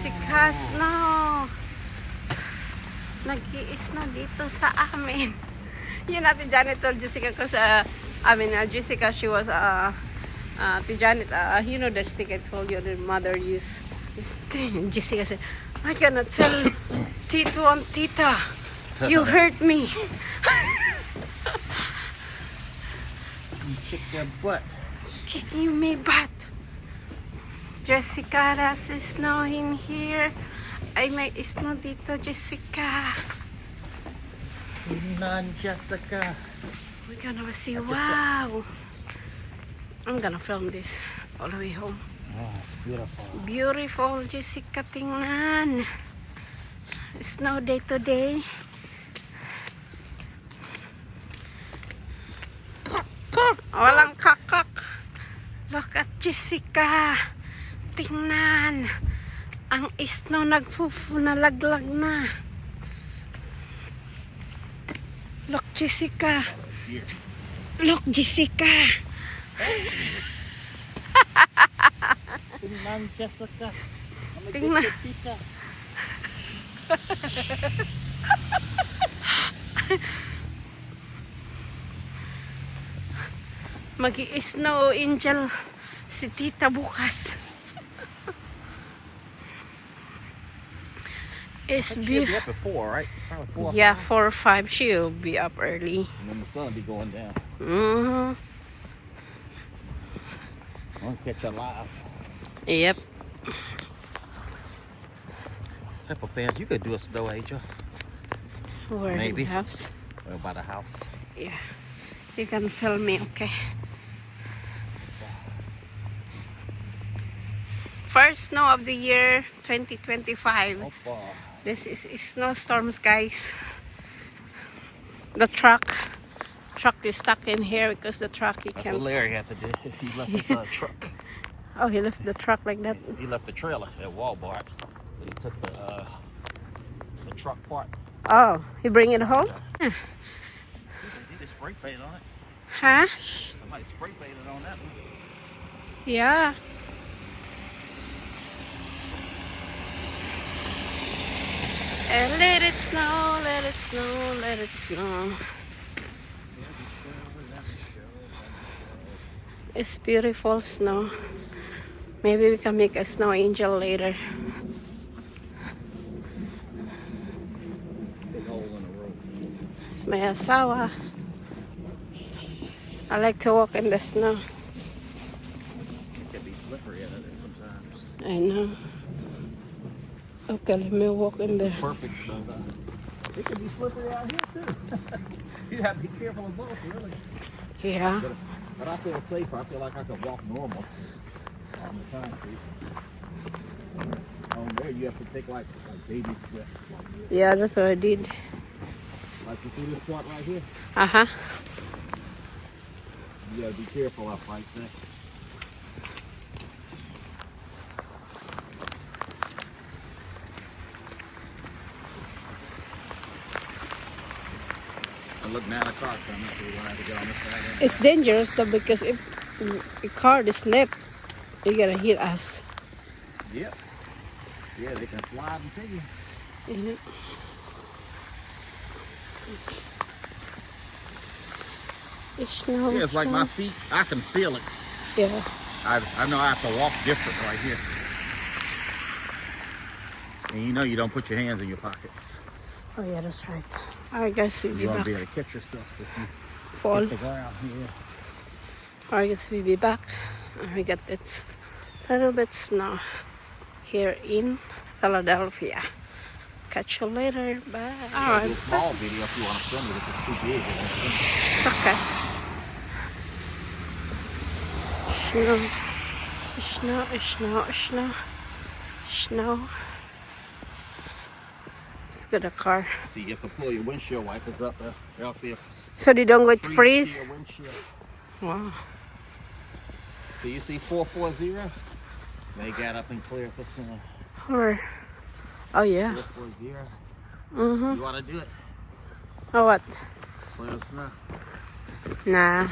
Jessica Snow. Nag-i-snow dito sa amin. Yun natin Janet told Jessica kasi Jessica, she was Janet, you know the stick I told you the mother used. Jessica said, I cannot tell Tito and Tita. You hurt me. You kick their butt. Kicking me butt. Jessica, there's snow in here. Ay, may snow dito, Jessica. Non-Jessica. We're gonna see, wow. I'm gonna film this all the way home. Oh, beautiful. Beautiful, Jessica, tingnan. Snow day today. Walang kakak. Look at Jessica. Tingnan. Ang snow nalaglag na. Look, Jessica. Look, Jessica. Tingnan, Jessica. Tingnan. Mag-i-snow angel si Tita bukas. It's She'll be up at 4, right? Probably 4 or yeah, 5. 4 or 5. She'll be up early. And then the sun will be going down. Mm-hmm. I'm going to catch her live. Yep. Type of fans you could do a snow angel. Where Maybe. in the house? Well, by the house. Yeah. You can film me, okay? First snow of the year 2025. Opa. This is snowstorms, guys. The truck is stuck in here because the truck That's what Larry had to do. He left his truck. Oh, he left the truck like that. He left the trailer at Walmart. But he took the truck part. Oh, he bring it home? He did spray paint on it. Huh? Somebody spray painted on that one. Yeah. And let it snow, let it snow, let it snow. It's beautiful snow. Maybe we can make a snow angel later. Big hole in the road. It's my asawa. I like to walk in the snow. It can be slippery out there sometimes. I know. Okay, let me walk in there. Perfect snow though. It can be slippery out here too. You have to be careful of both, really. Yeah. But I feel safer. I feel like I could walk normal on the concrete. On there, you have to take like baby steps. Like this. Yeah, that's what I did. Like you see this part right here? Uh-huh. You gotta be careful up like that. And look now the car's coming, so we're gonna have to get on this side. It's dangerous though because if the car is slipped, you're gonna hit us. Yep. Yeah, they can slide and take you. Yeah. It's snow. Yeah, it's like my feet, I can feel it. Yeah. I know I have to walk different right here. And you know you don't put your hands in your pockets. Oh yeah, that's right. Alright guys, we'll be You want back. to be able to catch yourself if you Fall. hit the ground. Yeah. Alright guys, we'll be back. We got this little bit snow here in Philadelphia. Catch you later. Bye. Do Alright. a small video if you want to film it. If it's too big. Okay. Snow. Snow, snow, snow. Snow. Let's get a car. So you have to pull your windshield wipers up there, or else they'll So they don't go to freeze? your windshield. Wow. So you see 440? They got up and cleared the snow. Or, oh yeah. 440. Mm-hmm. You want to do it? Oh what? Clear the snow. Nah.